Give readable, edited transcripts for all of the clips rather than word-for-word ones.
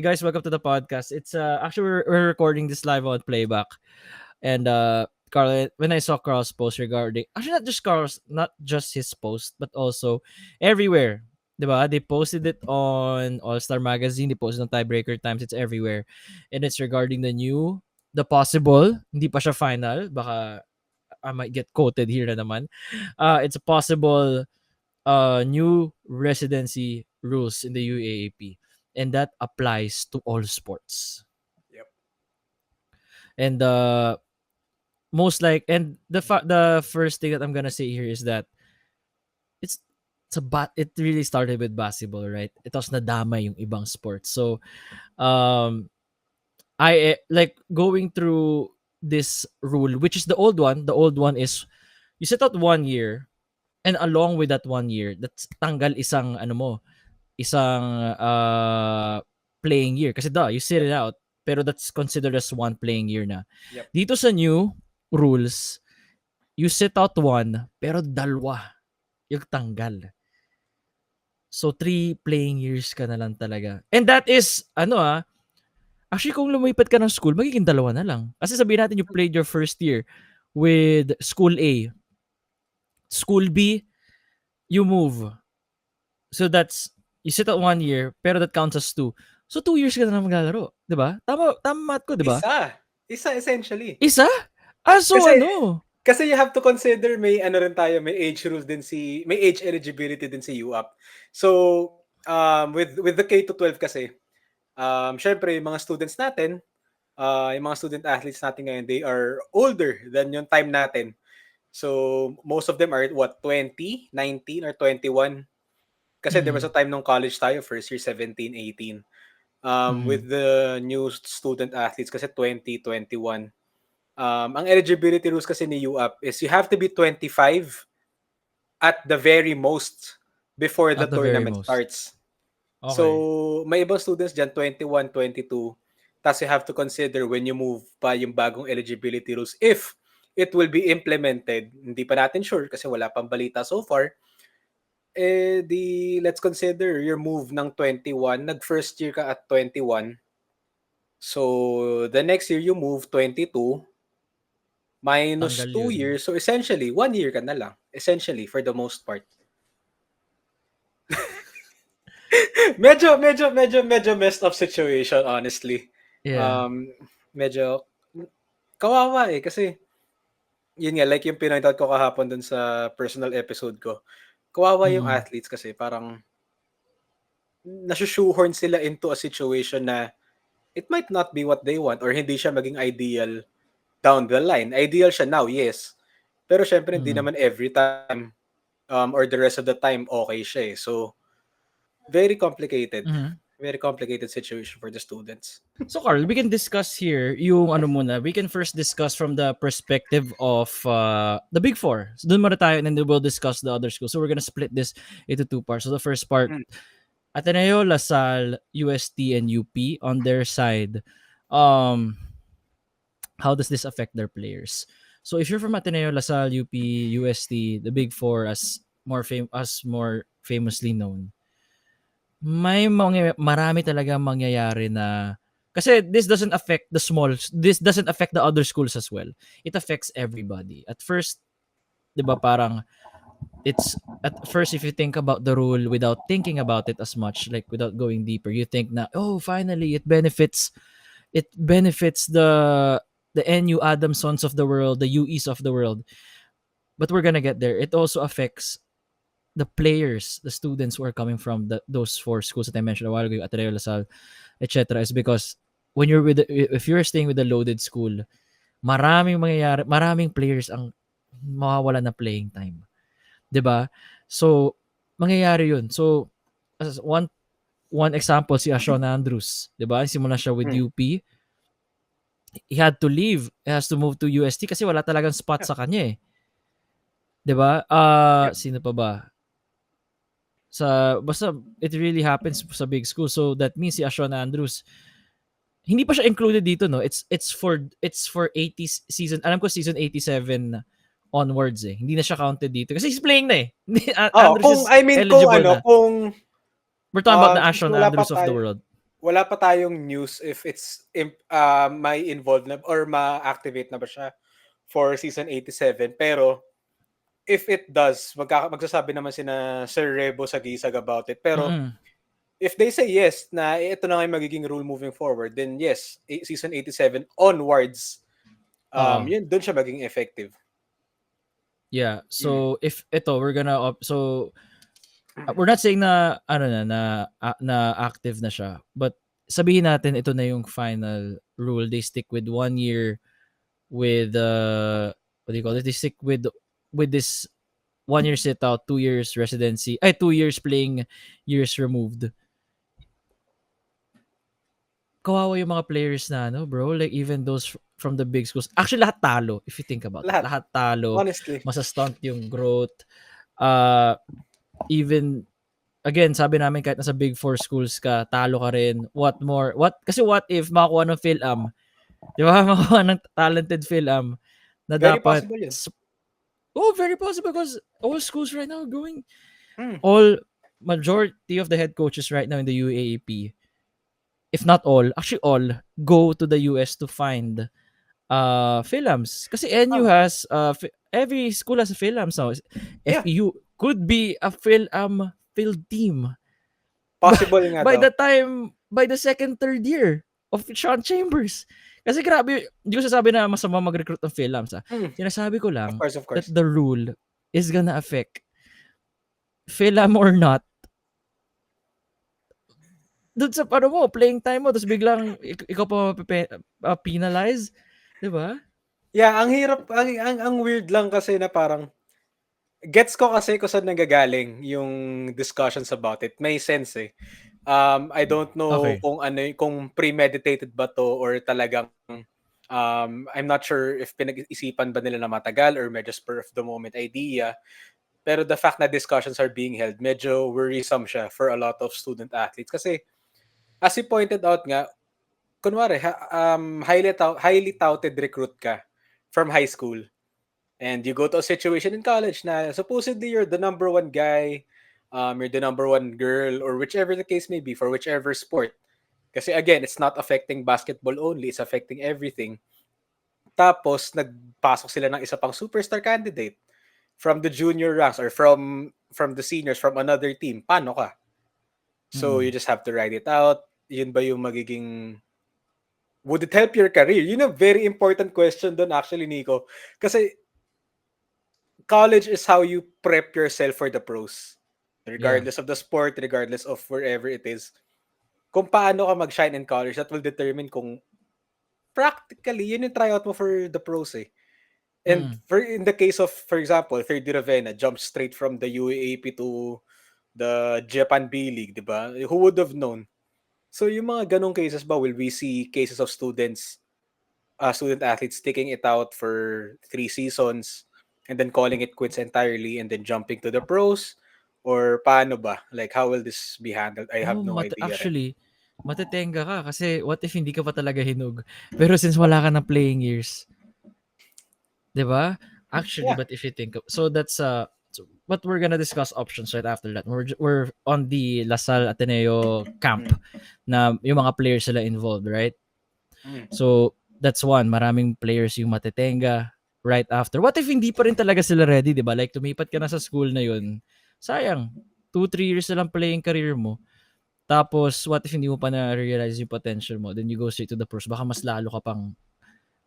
guys, welcome to the podcast. It's actually we're recording this live on playback, and Carl, when I saw Carl's post regarding actually not just his post, but also everywhere. Diba? They posted it on All Star Magazine. They posted on Tiebreaker Times. It's everywhere, and it's regarding the possible. Hindi pa siya final. Baka I might get quoted here na naman. It's a possible new residency rules in the UAAP, and that applies to all sports. Yep. And the first thing that I'm gonna say here is that it's it really started with basketball, right? It was nadama yung ibang sports. So um I like going through this rule, which is the old one. The old one is you set out 1 year, and along with that 1 year, that's tanggal isang playing year. Kasi you sit it out, pero that's considered as one playing year na. Yep. Dito sa new rules, you sit out one, pero dalawa yung tanggal. So 3 playing years ka na lang talaga. And that is, actually kung lumipat ka ng school, magiging dalawa na lang. Kasi sabihin natin you played your first year with School A. School B, you move. So that's, you sit out 1 year, pero that counts as 2. So 2 years ka na lang maglalaro. Diba? Tama math ko, diba? Isa essentially. Isa? So Kasi you have to consider may age rules din may age eligibility din si UAP. So, with the K to 12 kasi, syempre yung mga students natin, yung mga student athletes natin ngayon, they are older than yung time natin. So, most of them are 20, 19 or 21. Kasi there was a time nung college tayo, first year 17, 18. With the new student athletes kasi 20, 21. Ang eligibility rules kasi ni UAP is you have to be 25 at the very most before the tournament starts. Okay. So, may ibang students dyan, 21, 22. Tapos you have to consider when you move pa yung bagong eligibility rules if it will be implemented. Hindi pa natin sure kasi wala pang balita so far. Let's consider your move ng 21. Nag-first year ka at 21. So, the next year you move 22 minus Tanggal 2 years. So, essentially, 1 year ka na lang. Essentially, for the most part. medyo messed up situation, honestly. Yeah. Medyo kawawa kasi yun nga, like yung pinoint out ko kahapon dun sa personal episode ko. Kawawa yung athletes kasi parang nasushoehorn sila into a situation na it might not be what they want or hindi siya maging ideal down the line. Ideal siya now, yes. Pero syempre hindi naman every time or the rest of the time okay siya. So, very complicated. Very complicated situation for the students. So Carl, we can discuss here yung we can first discuss from the perspective of the Big Four. So dun muna tayo and then we'll discuss the other schools. So we're gonna split this into 2 parts. So the first part, Ateneo, LaSalle, UST, and UP on their side. How does this affect their players? So if you're from Ateneo, LaSalle, UP, UST, the Big Four as more famously known, marami talaga mangyayari na kasi this doesn't affect the other schools as well. It affects everybody. At first, 'di ba, parang it's at first if you think about the rule without thinking about it as much, like without going deeper, you think na finally it benefits the NU Adamsons of the world, the UEs of the world. But we're gonna get there. It also affects the players, the students who are coming from those 4 schools that I mentioned a while ago, Ateneo, LaSalle, etc. is because when if you're staying with a loaded school, maraming players ang mawawala na playing time. 'Di ba? So, mangyayari 'yun. So, as one example si Sean Andrews, 'di ba? Simula siya with UP. He had to leave. He has to move to UST kasi wala talagang spot sa kanya eh. 'Di ba? Sino pa ba? Basta it really happens sa big school. So that means si Sean Andrews hindi pa siya included dito, no? It's for 80 season. Alam ko season 87 onwards eh. Hindi na siya counted dito kasi he's playing na eh. Andrews kung we're talking about the Sean Andrews of the world. wala pa tayong news if it's may involved na or ma-activate na ba siya for season 87. Pero if it does, magsasabi naman sina Sir Rebo Sagisag about it. Pero Mm. if they say yes, na ito na nga yung magiging rule moving forward, then yes, season 87 onwards, Oo. yun, doon siya maging effective. Yeah. So if ito we're gonna we're not saying na na active na siya, but sabihin natin ito na yung final rule. They stick with 1 year with what do you call it? They stick with this 1 year sit out, 2 years residency, 2 years playing years removed. Kawawa yung mga players na bro, like even those from the big schools. Actually lahat talo if you think about it. Lahat. Lahat talo. Honestly. Masa-stunt yung growth. Even again, sabi namin kahit nasa big four schools ka, talo ka rin. Kasi what if makakuha ng PhilAm? Di ba? Makakuha ng talented PhilAm na Very dapat possible yun. very possible because all schools right now are going majority of the head coaches right now in the UAAP, if not all, actually all, go to the US to find PhilAms. Kasi NU has every school has a PhilAms now. FEU could be a PhilAm field team. Possible nga by the second, third year of Sean Chambers. Kasi grabe, hindi ko sasabi na masama mag-recruit ng PhilAms. Sinasabi ko lang of course. that the rule is gonna affect PhilAm or not. Doon sa playing time mo, tapos biglang ikaw pa penalize. Diba? Yeah, ang hirap, ang weird lang kasi na parang, gets ko kasi kung saan nanggagaling yung discussions about it. May sense eh. I don't know kung premeditated ba to or talagang I'm not sure if pinag-isipan ba nila na matagal or medyo spur of the moment idea. Pero the fact na discussions are being held, medyo worrisome siya for a lot of student athletes. Kasi as you pointed out nga, kunwari, highly touted recruit ka from high school. And you go to a situation in college na supposedly you're the number one guy, you're the number one girl, or whichever the case may be for whichever sport. Kasi again, it's not affecting basketball only, it's affecting everything. Tapos, nagpasok sila ng isa pang superstar candidate from the junior ranks or from the seniors from another team. Paano ka? So, you just have to ride it out. Yun ba yung magiging... Would it help your career? Yun a very important question doon actually, Nico. Kasi college is how you prep yourself for the pros. Regardless of the sport, regardless of wherever it is. Kung paano ka mag-shine in college, that will determine kung practically, yun yung tryout mo for the pros eh. And in the case of, for example, Third Year Ravenna jumped straight from the UAAP to the Japan B-League, di ba? Who would have known? So yung mga ganong cases ba, will we see cases of student athletes sticking it out for 3 seasons and then calling it quits entirely and then jumping to the pros? Or paano ba? Like, how will this be handled? I have no idea. Actually, matetenga ka kasi what if hindi ka pa talaga hinug? Pero since wala ka ng playing years, diba? Actually, but if you think of, so that's but we're gonna discuss options right after that. We're on the LaSalle Ateneo camp na yung mga players sila involved, right? So that's one, maraming players yung matetenga right after. What if hindi pa rin talaga sila ready, diba? Like tumipat ka na sa school na yun, sayang, 2-3 years na lang playing career mo. Tapos, what if hindi mo pa na-realize yung potential mo? Then you go straight to the pros. Baka mas lalo ka pang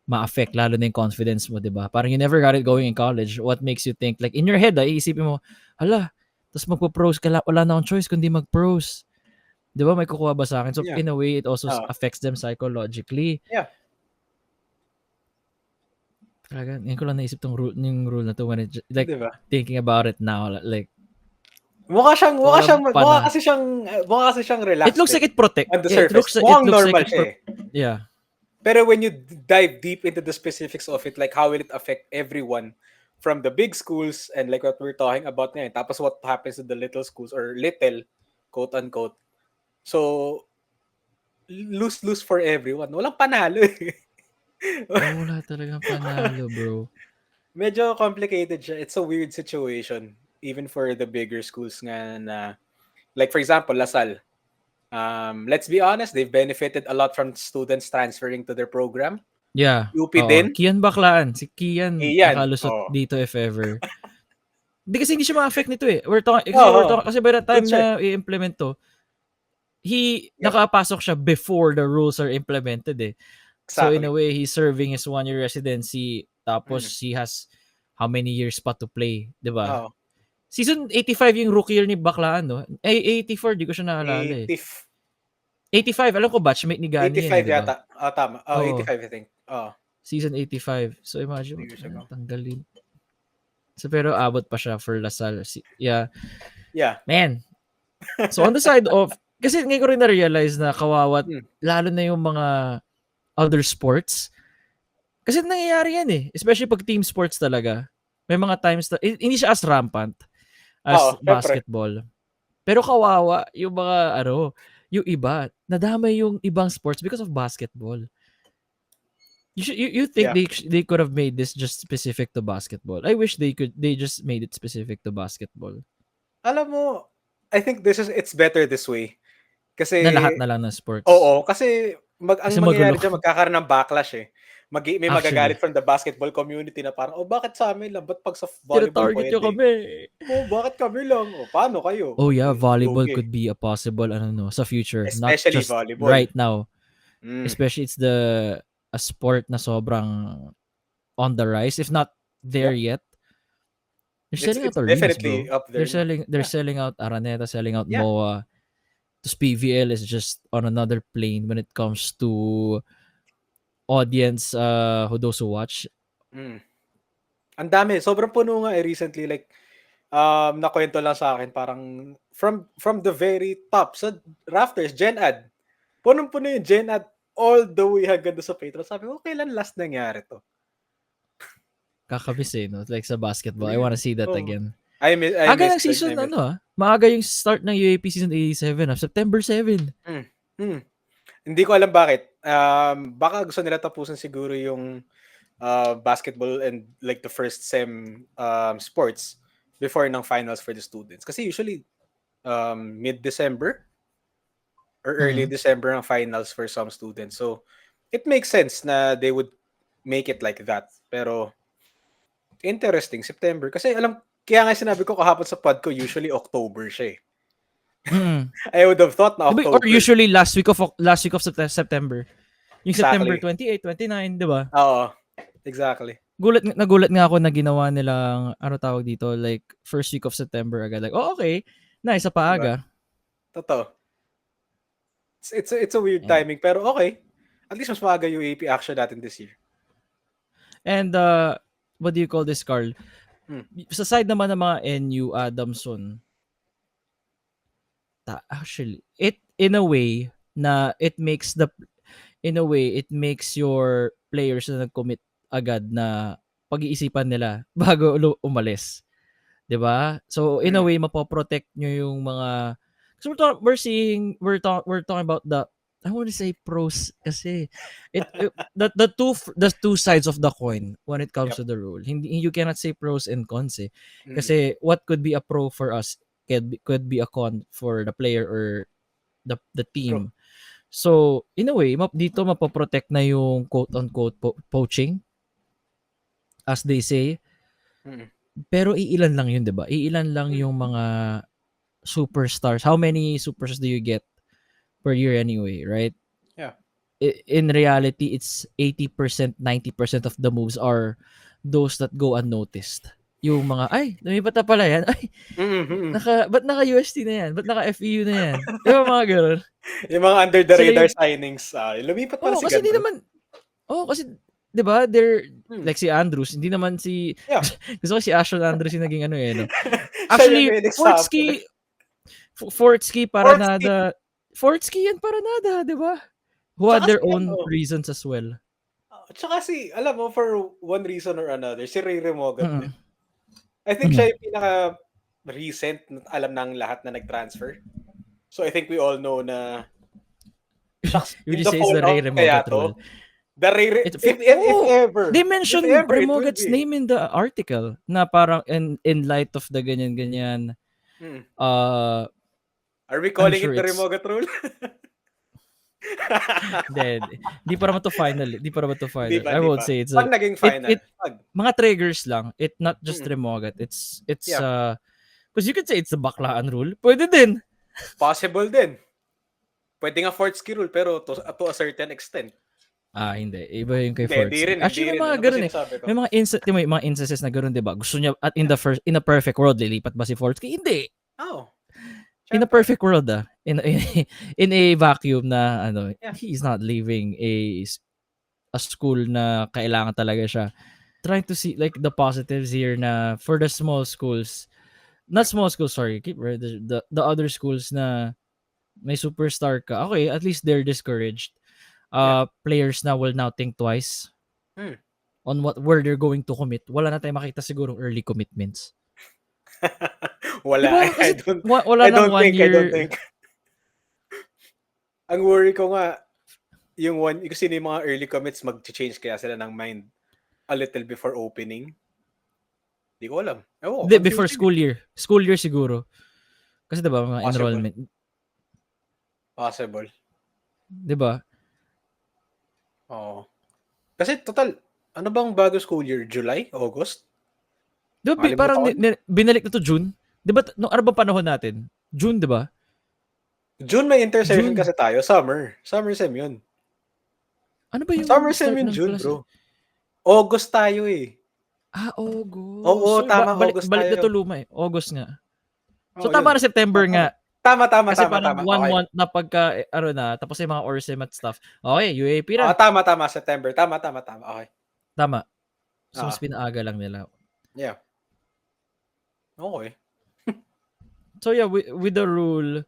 ma-affect, lalo na yung confidence mo, diba? Parang you never got it going in college. What makes you think, like in your head, iisipin mo, hala, tapos magpo-pros ka, wala na akong choice kundi mag-pros. Diba? May kukuha ba sa akin? So, in a way, it also affects them psychologically. Yeah. Talaga, ngayon ko lang naisip yung rule na to when like, diba? Thinking about it now, like, mukha kasi siyang relaxed. It looks like it protects. On the surface. Mukhang normal siya. Yeah. Pero when you dive deep into the specifics of it, like how will it affect everyone from the big schools and like what we're talking about ngayon, tapos what happens to the little schools or little, quote unquote. So, lose for everyone. Walang panalo eh. Wala talagang panalo, bro. Medyo complicated siya. It's a weird situation. Even for the bigger schools nga na, like for example, LaSalle. Let's be honest, they've benefited a lot from students transferring to their program. Yeah. UP Oo. din. Kian Baklaan. Si Kian Iyan. nakalusot Oh. dito if ever. Hindi kasi hindi siya ma-affect nito eh. We're talking kasi by the time Good siya. na i-implement to, nakapasok siya before the rules are implemented eh. So in Exactly. a way, he's serving his 1-year residency tapos he has how many years pa to play, di ba? Oh. Season 85 yung rookie year ni Baklaan, no? 84, di ko siya naalala eh. 85, alam ko batchmate ni Gani 85 yan, di ba? yata. Tama. Oo. 85 I think. Season 85. So imagine mo, Years ago. tanggalin. So pero abot pa siya for Lasal. Yeah. Man. So on the side of, kasi ngayon ko rin na-realize na kawawat, lalo na yung mga other sports. Kasi nangyayari yan eh. Especially pag team sports talaga. May mga times na, hindi siya as rampant as basketball. Pero kawawa yung mga, yung iba, nadamay yung ibang sports because of basketball. You think they could have made this just specific to basketball? I wish they just made it specific to basketball. Alam mo, I think it's better this way. Kasi na lahat na lang ng sports. Oo, kasi ang mangyayari dyan, magkakaroon ng backlash eh. May magagalit from the basketball community na parang, bakit sa amin lang? Ba't pag sa volleyball target nyo kami? Bakit kami lang? Paano kayo? Oh yeah, volleyball could be a possible, sa future. Especially not just volleyball. Right now. Especially it's a sport na sobrang on the rise. If not there yet. They're selling out arenas, definitely bro. Up there. They're selling out Araneta, selling out MOA. This PVL is just on another plane when it comes to audience who those who watch. Ang dami. Sobrang puno nga recently. Like, nakwento lang sa akin, parang from the very top sa rafters, Gen Ad. Punong-puno yung Gen Ad all the way hanggang sa Patreon. Sabi ko, kailan last nangyari to? Kakabis eh, no? Like sa basketball. I wanna see that again. Aga ng season, maaga yung start ng UAP season 87, September 7. Hindi ko alam bakit. Baka gusto nila tapusin siguro yung basketball and like the first sem sports before ng finals for the students. Kasi usually mid-December or early December ang finals for some students. So it makes sense na they would make it like that. Pero interesting, September. Kasi kaya nga sinabi ko kahapon sa pod ko, usually October siya eh. I would have thought na October. Or usually last week of September. Yung September 28, 29, di ba? Oo. Exactly. Nagulat nga ako na ginawa nilang, tawag dito, like first week of September agad. Like, okay. Nice, sa paaga. Diba? Totoo. It's a weird timing, pero okay. At least mas maaga yung UAP action natin this year. And, what do you call this, Carl? Sa side naman ng mga NU Adamson, actually, it in a way it makes your players na nag-commit agad na pag-iisipan nila bago umalis. 'Di ba? So in a way mapoprotect nyo yung mga, so we're talking about the, I want to say pros kasi the two sides of the coin when it comes to the rule. You cannot say pros and cons eh. Kasi what could be a pro for us could be a con for the player or the team. True. So in a way dito mapoprotect na yung quote unquote poaching, as they say. Pero iilan lang yun, 'di ba? Iilan lang yung mga superstars. How many superstars do you get per year anyway, right? Yeah. In reality, it's 80%, 90% of the moves are those that go unnoticed. Yung mga, lumipat na pala yan. Ba't naka-UST na yan? Ba't naka-FEU na yan? Yung mga gano'n. Yung mga under the radar signings, lumipat pala si kasi hindi naman, kasi, di ba, they're, like si Andrews, hindi naman si, gusto ko si Ashton Andrews yung naging no? Actually, Fortsky, Paranada, Fortsky and Paranada, di ba? Who had their own reasons as well. Tsaka alam mo, for one reason or another, si Ray Remogat. I think siya yung pinaka-recent, alam ng lahat na nag-transfer. So I think we all know na you just say it's the Ray Remogat rule. The Ray if ever. They mentioned Remogat's name in the article na parang in light of the ganyan-ganyan Are we I'm calling it sure the it's Remogat rule? hindi pa naman to final. Hindi pa naman to Hindi final. pa, I hindi won't pa. say it's a Pag naging it final, pag. mga triggers lang. It not just Mm, remogat. It's yeah, because you could say it's the baklaan rule. Pwede din. possible din. Pwede nga Fortescue rule, pero to a certain extent. Hindi. Iba yung kay Hindi Fortescue. rin, hindi Actually, may rin. mga Ano ba ganun eh. sinasabi ko? May mga may mga instances na ganun, 'di ba? Gusto niya at in a perfect world lilipat ba si Fortescue? Hindi. Oh, In a syempre. perfect world, in a vacuum na Yeah. he's not leaving a school na kailangan talaga siya. Trying to see like the positives here na for the small schools, not small schools, sorry, the other schools na may superstar ka. Okay, at least they're discouraged. Yeah. Players na will now think twice Hmm. on where they're going to commit. Wala na tayong makita sigurong early commitments. Wala. Diba? I Kasi don't, wala I nang don't 1 think, I don't year. think. Ang worry ko nga, yung kasi yung mga early commits mag-change kaya sila ng mind a little before opening. Hindi ko alam. Hindi, before school year. School year siguro. Kasi diba, mga Possible. enrollment. Possible. Diba? Oo. Kasi total, ano bang bago school year? July? August? Diba, Nakalimutan parang ko na. binalik na to June. Diba, ano ba panahon natin? June, diba? June may intersession June. kasi tayo. Summer. Summer sem yun. Ano ba yung Summer sem start yun ng June, klase? bro. August tayo eh. August. Oo, So, tama. balik August na tayo. to luma eh. August nga. So, Oo, tama yun. na September nga. Tama. Kasi parang 1 Okay. month na pagka, na, tapos yung mga ORSEM at stuff. Okay, UAP na. Tama. September. Tama. Okay. Tama. So, mas pinaaga lang nila. Yeah. Okay. So, yeah, with the rule,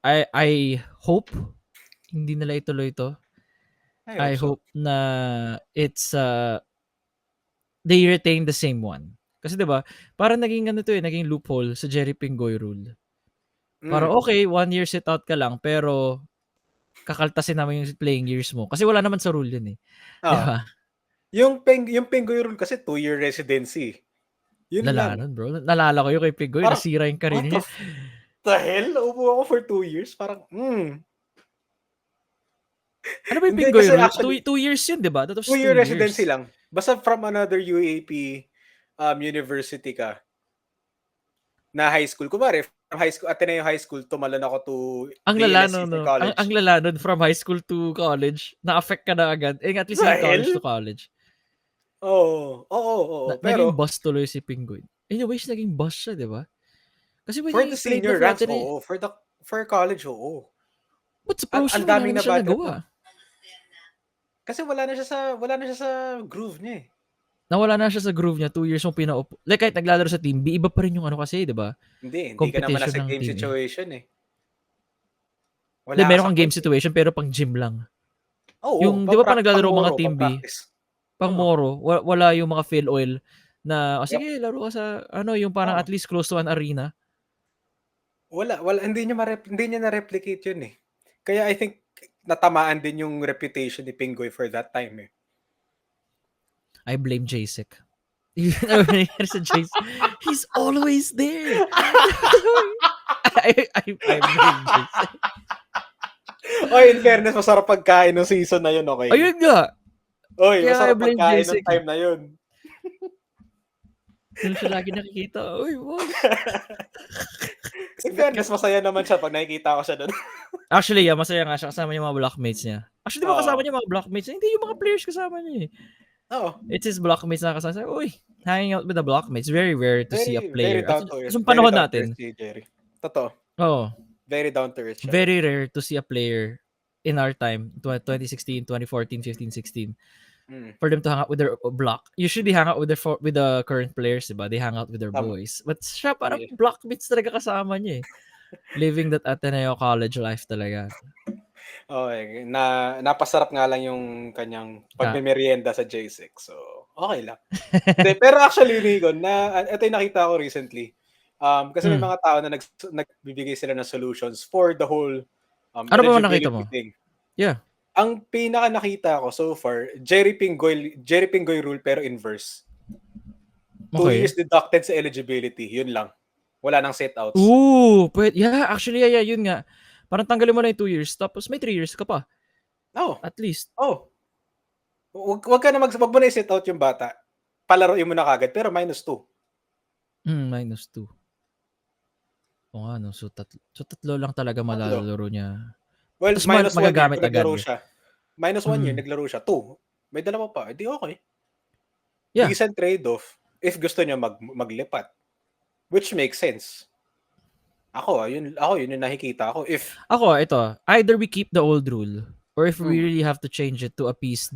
I hope hindi nila ituloy ito. I hope na it's they retain the same one. Kasi 'di ba? Parang naging naging loophole sa Jerry Pingoy rule. Para okay, 1 year sit out ka lang pero kakaltasin namin yung playing years mo. Kasi wala naman sa rule yun eh. 'Di ba? Yung Pingoy rule kasi 2-year residency. Yun lang. Nun, bro. Nalala ko yung kay Pingoy, Parang, nasira yung career niya. The hell? Naupo ako for 2 years? Parang, Ano ba yung Hindi, Pingoy kasi rule? actually, 2 years yun, di ba? That was 2 2-year years. residency lang. Basta from another UAP university ka na high school. Kumari, from high school, Ateneo High School, tumalon ako to Ang DLSC lalano, for no? college. Ang lalano from high school to college, na-affect ka na agad. At least hindi college to college. Oo. Pero, Naging boss tuloy si Pingoy. Anyways, naging boss siya, di ba? Kasi when for he the played senior na ranks, Ateneo, for college, oo. but sa pro siya, Ang wala daming naman siya na bad trip nagawa. Kasi wala na siya sa groove niya eh. Nawala na siya sa groove niya, 2 years mong pinaupo. Like kahit naglalaro sa team B, iba pa rin yung kasi, di ba? Hindi ka naman nasa game situation eh. Wala meron kang game situation pero pang gym lang. Oo, yung, di ba pa naglalaro mga team B, pang moro, wala yung mga fill oil na, sige, laro ka sa, yung parang at least close to an arena. Wala, hindi niya na-replicate yun eh. Kaya I think, natamaan din yung reputation ni Pingoy for that time eh. I blame Jasek. He's always there. I blame Jasek. In fairness, masarap pagkain ng season na yun, okay? Ayun nga. Masarap pagkain ng time na yun. Doon siya lagi nakikita. Boss. In fairness, masaya naman siya pag nakikita ko siya doon. Actually, masaya nga siya kasama yung mga blockmates niya. Actually, di ba kasama niya mga blockmates niya? Hindi yung mga players kasama niya eh. It's his blockmates na kasama. Hanging out with the blockmates. Very rare to see a player. Sa panahon natin. Totoo. Very down to earth. Very rare to see a player in our time, 2016, 2014, 15, 16. For them to hang out with their block. Usually hang out with the current players, diba? They hang out with their boys. But siya parang blockmates talaga kasama niya eh. Living that Ateneo college life talaga. Okay. Napasarap nga lang yung kanyang pagmemerienda sa J6. So, okay lang. Pero actually, Rico, ito yung nakita ko recently. Kasi may mga tao na nagbibigay sila ng solutions for the whole ano ba nakita mo? Thing. Yeah. Ang pinaka nakita ko so far, Jerry Pingoy rule pero inverse. 2 Okay. years deducted sa eligibility, yun lang. Wala nang sit-outs. Ooh, yeah, actually, yeah, yun nga. Parang tanggalin mo na yung 2 years, tapos may 3 years ka pa, Oh, at least. oh. Wag ka na wag mo na i-sit-out yung bata. Palaruin mo na kaagad, pero -2. -2. Oo nga 'no, so tatlo lang talaga Tatlo. malalaro niya. Well, Tas -1 year magagamit kung agad. naglaro siya. -1 year Hmm, naglaro siya, 2, may dalawa pa, eh, di okey. yeah. Decent trade-off if gusto niya maglipat, which makes sense. Yun yung nakikita ko if Ako ito, either we keep the old rule or if we mm, really have to change it to appease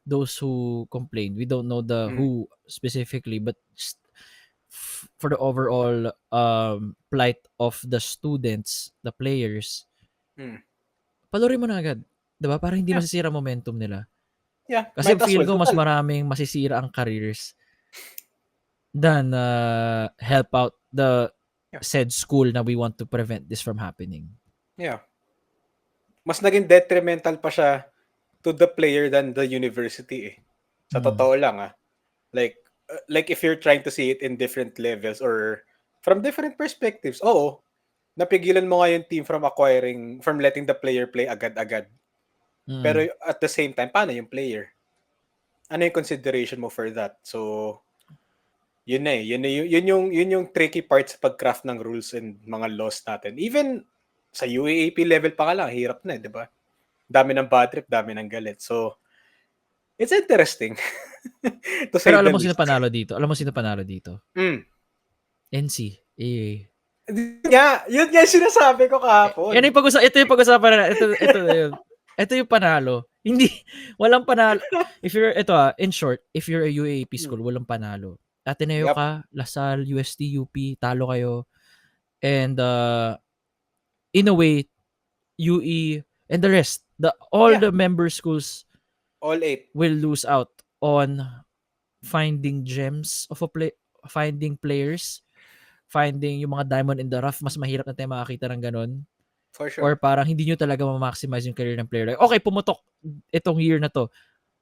those who complain. We don't know the mm, who specifically, but just for the overall plight of the students, the players, mm. palaruin mo na agad. 'Di ba? Para hindi Yeah, masisira momentum nila. yeah, Kasi might as feel well ko mas total maraming masisira ang careers than help out the yeah, said school na we want to prevent this from happening. yeah. Mas naging detrimental pa siya to the player than the university, eh. Sa Mm. totoo lang, like if you're trying to see it in different levels or from different perspectives, oo, napigilan mo nga yung team from letting the player play agad-agad. Pero Mm. at the same time, paano yung player? Ano yung consideration mo for that? So, yun na eh. Yun yung tricky part sa pag-craft ng rules and mga laws natin. Even sa UAAP level pa ka lang, hirap na eh, di ba? Dami ng bad trip, dami ng galit. So, it's interesting. To Pero say alam the mo sino least. panalo dito? Alam mo sino panalo dito? Mm. NC. Yun nga yung sinasabi ko Yan kahapon. yung ito yung pag-usapan na ito na yun. Ito yung panalo. Hindi walang panalo. If you're in short, if you're a UAAP Hmm. school, walang panalo. Ateneo Yep. ka, Lasal, UST, UP, talo kayo. And in a way, UE and the rest, all Yeah. the member schools All 8. will lose out on finding gems of finding players, finding yung mga diamond in the rough. Mas mahirap na tayo makakita ng ganun. For Or sure. parang hindi nyo talaga ma-maximize yung career ng player. Like, okay, pumutok itong year na to.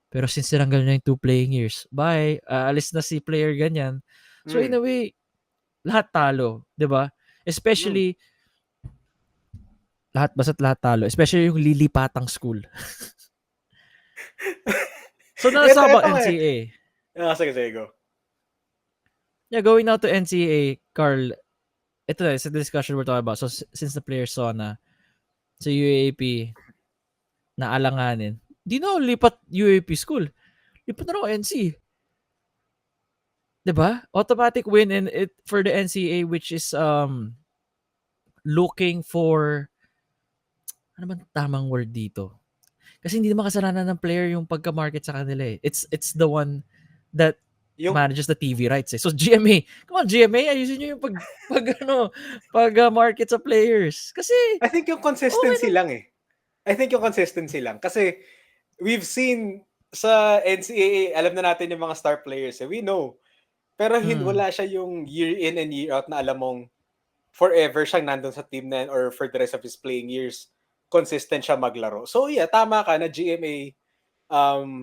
Pero since tinanggal na yung 2 playing years, bye. Alis na si player ganyan. So in Mm. a way, lahat talo, 'di ba? Mm. Especially basta't lahat talo, especially yung lilipatang school. So now let's talk Ito about nga eh. NCAA. Sige, go. Yeah, going now to NCAA, Carl, ito na, sa discussion we're talking about. So since the players saw na sa UAAP na alanganin, di na ako lipat UAAP school. Lipat na ako NC. 'Di ba? Automatic win and it for the NCAA, which is looking for ano bang tamang word dito? Kasi hindi naman kasalanan ng player yung pagka-market sa kanila eh. It's the one that Yung manages the TV rights eh. So GMA, come on GMA, ayusin niyo yung pag-market sa players. Kasi I think yung okay consistency lang. lang eh. I think yung consistency lang kasi we've seen sa NCAA, alam na natin yung mga star players eh. We know. Pero Mm. wala siya yung year in and year out na alam mong forever siyang nandun sa team na yan or for the rest of his playing years, consistent siya maglaro. So yeah, tama ka na GMA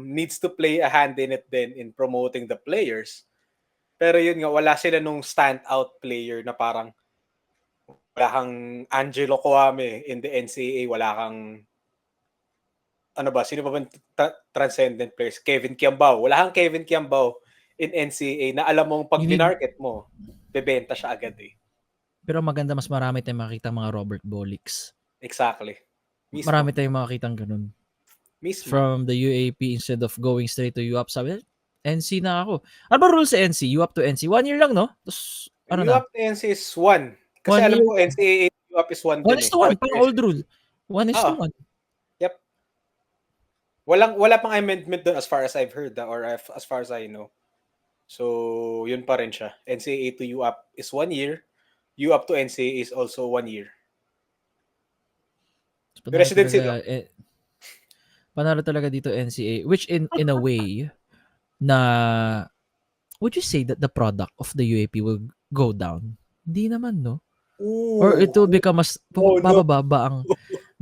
needs to play a hand in it then in promoting the players. Pero yun nga, wala sila nung standout player na parang wala kang Angelo Kwame in the NCAA, wala kang ano ba, sino ba bang transcendent players? Kevin Kiambao. Wala kang Kevin Kiambao in NCAA na alam mong pag You need, minarket mo, bebenta siya agad eh. pero maganda mas marami tayong makikita mga Robert Bolix. Exactly. Marami Mismo. tayong makikitang ganun. Mismo. From the UAP instead of going straight to UAP. Sabi, NC na ako. Ano ba rules sa NC? UAP to NC? 1 year lang, no? Tapos, ano na? UAP to NC is 1. Kasi 1 alam year. ko NCAA UAP is 1 1 din is eh. to 1. Parang old rule. 1 is to Oo. 1. Yep. Wala pang amendment doon as far as I've heard or as far as I know. So, yun pa rin siya. NCAA to UAP is 1 year. UAP to NCAA is also 1 year. So, Residency law. Panalo talaga dito NCAA. Which in a way, na would you say that the product of the UAP will go down? Hindi naman, no? Or it will become mas no.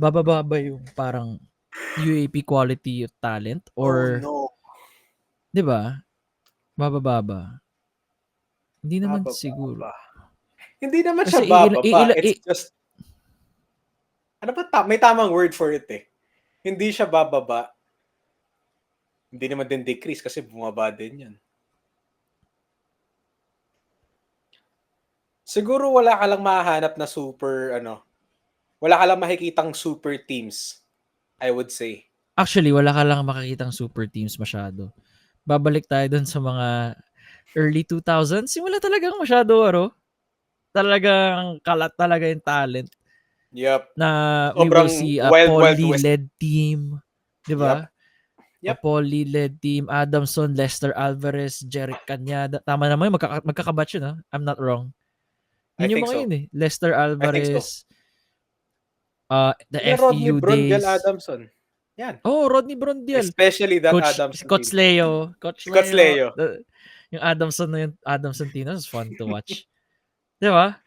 bababa yung parang UAP quality of talent Oh or no. 'di ba? Bababa. Hindi naman Bababa siguro. ba? Hindi naman siya Kasi bababa. It's just, ano ba, may tamang word for it eh. Hindi siya bababa. Hindi naman din decrease kasi bumaba din yan. Siguro wala ka lang mahahanap na super, wala ka lang makikitang super teams, I would say. actually, wala ka lang makikitang super teams masyado. Babalik tayo dun sa mga early 2000s. Simula talagang masyado, talagang kalat talaga yung talent Yep. na we will Sobrang see a wild, wild west. Paulie-led team. Di ba? Yep. A Yep. Paulie-led team. Adamson, Lester Alvarez, Jerick Cañada. Tama naman yun. Magkakabatch yun, ha? I'm not wrong. I Yun yung think mga so. yun eh. Lester I think so. Alvarez. The Sila Rodney FEU Brondel days. Adamson. Yan. Oh, Rodney Brondiel. Especially that Si Adamson Coach team. Leo. Coach Si Coach Leo. Leo. Yung Adamson na yung Adamson team. That was fun to watch. Di ba?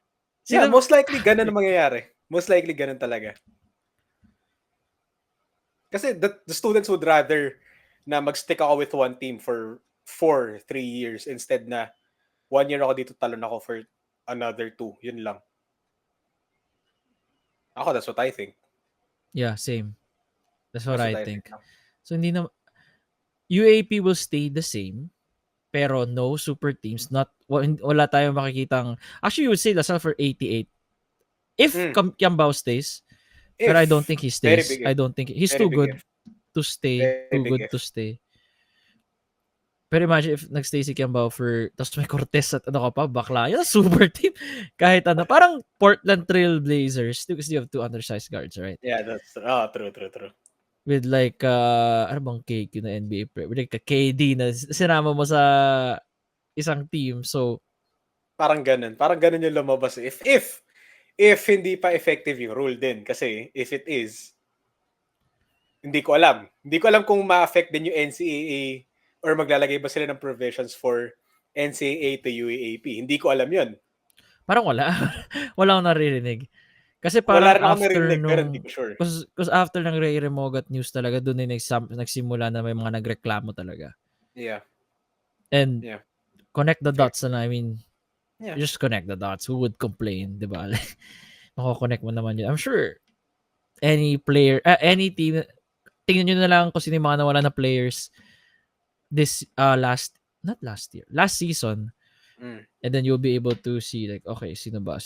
Yeah, Sino? most likely ganun ang mangyayari. Most likely ganun talaga. Kasi the students would rather na mag-stick ako with one team for 3 years instead na 1 year ako dito, talon ako for another 2. Yun lang. Ako, that's what I think. Yeah, same. That's what I think. now. So, hindi na... UAP will stay the same, pero no super teams. Wala tayong makikitang... Actually, you would say Lasal for 88. If Kiambao stays, but I don't think he stays. Very big I don't think... He's Very too big good if. to stay. Very Too big good if. to stay. Pero imagine if nagstay si Kiambao for... Tapos may Cortez at ano ka pa, bakla. Yun, super team. Kahit ano. Parang Portland Trail Blazers. Because you have 2 undersized guards, right? Yeah, that's... true. With like, ano bang KQ na NBA player? With like a KD na sinama mo sa isang team. So, parang ganun yung lumabas. If hindi pa effective yung rule din. Kasi if it is, hindi ko alam. Hindi ko alam kung ma-affect din yung NCAA or maglalagay ba sila ng provisions for NCAA to UAAP. Hindi ko alam yun. parang wala. Wala akong naririnig. Kasi Wala parang rin ako after narinig, pero nung... hindi ko sure. Because after ng Ray Remogat news talaga, doon din nagsimula na may mga nagreklamo talaga. Yeah. And connect the dots na, I mean, Yeah. just connect the dots. Who would complain, di ba? Mako-connect mo naman yun. I'm sure any player, any team, tingnan nyo na lang kung sino yung mga nawala na players this last season. And then you'll be able to see like, okay, sino ba?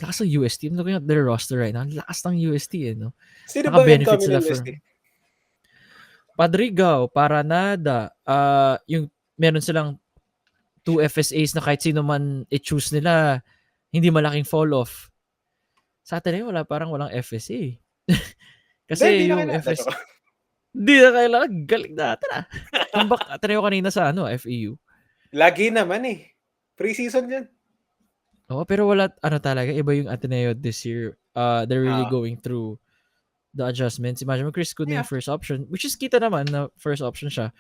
Lakas ng UST. I'm looking at their roster right now. Lakas ng UST, no? Sino ba Naka-benefit incoming sila ng for... UST? Padrigaw, Paranada, yung meron silang 2 FSAs na kahit sino man i-choose nila, hindi malaking fall off. Sa atin wala, parang walang FSA. Kasi yung FSA... Hindi na kailangan. Galing na. Tara. Tumbak. Tanayo kanina sa FEU. Lagi naman eh. Pre-season yan. Oo, pero wala, talaga, iba yung Ateneo this year. They're really going through the adjustments. Imagine mo, Chris Good na yung first option, which is kita naman na first option siya.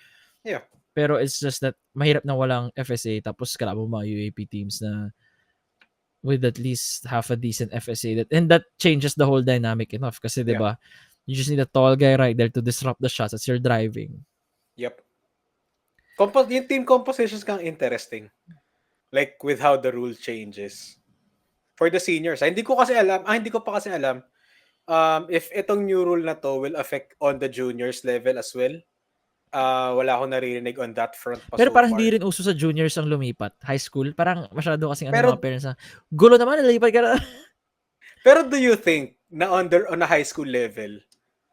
Yeah. Pero it's just that mahirap na walang FSA tapos kalabo mga UAP teams na with at least half a decent FSA. And that changes the whole dynamic enough kasi, diba, you just need a tall guy right there to disrupt the shots as you're driving. Yep. Yung team compositions kang interesting. Like with how the rule changes. For the seniors. Hindi ko pa kasi alam if itong new rule na to will affect on the juniors level as well. Wala akong naririnig on that front pa pero so parang far. hindi rin uso sa juniors ang lumipat. High school, parang masyado kasing mga parents na, gulo naman, nalipat ka na. Pero do you think na on a high school level,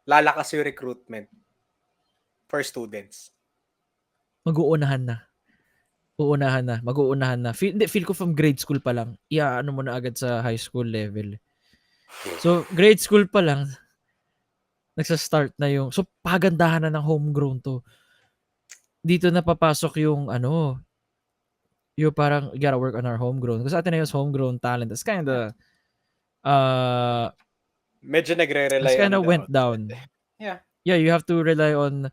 lalakas yung recruitment for students? Mag-uunahan na. Feel ko from grade school pa lang, ano mo na agad sa high school level. So, grade school pa lang, nagsa-start na yung, so pagandahan na ng homegrown to. Dito na papasok yung yung parang, you gotta work on our homegrown. Kasi atin na yung homegrown talent. It's kinda, medyo nagre-rely it's kinda went down. Yeah. Yeah, you have to rely on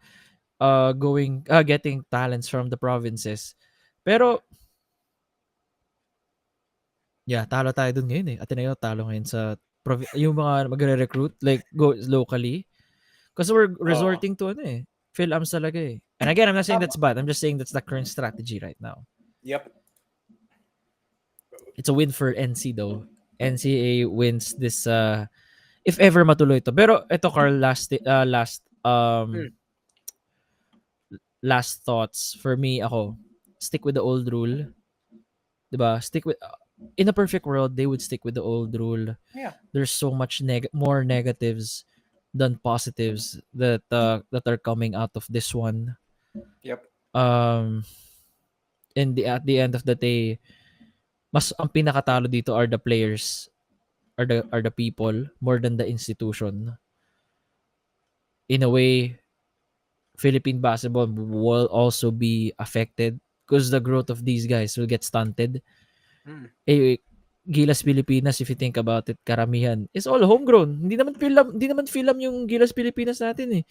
getting talents from the provinces. Pero, talo tayo dun ngayon eh. Ateneo talo ngayon sa yung mga magre-recruit, like go locally. Kasi we're resorting to PhilAms talaga eh. And again, I'm not saying Tama. that's bad. I'm just saying that's the current strategy right now. Yep. It's a win for NC though. NCAA wins this if ever matuloy to. Pero ito Carl, Mm. last thoughts for me ako. Stick with the old rule. 'Di ba? Stick with in a perfect world, they would stick with the old rule. Yeah. There's so much more negatives than positives that are coming out of this one. Yep. At the end of the day, mas ang pinakatalo dito are the players, are the people more than the institution. In a way, Philippine basketball will also be affected because the growth of these guys will get stunted. Mm. Gilas Pilipinas, if you think about it, karamihan is all homegrown. Hindi naman film yung Gilas Pilipinas natin eh.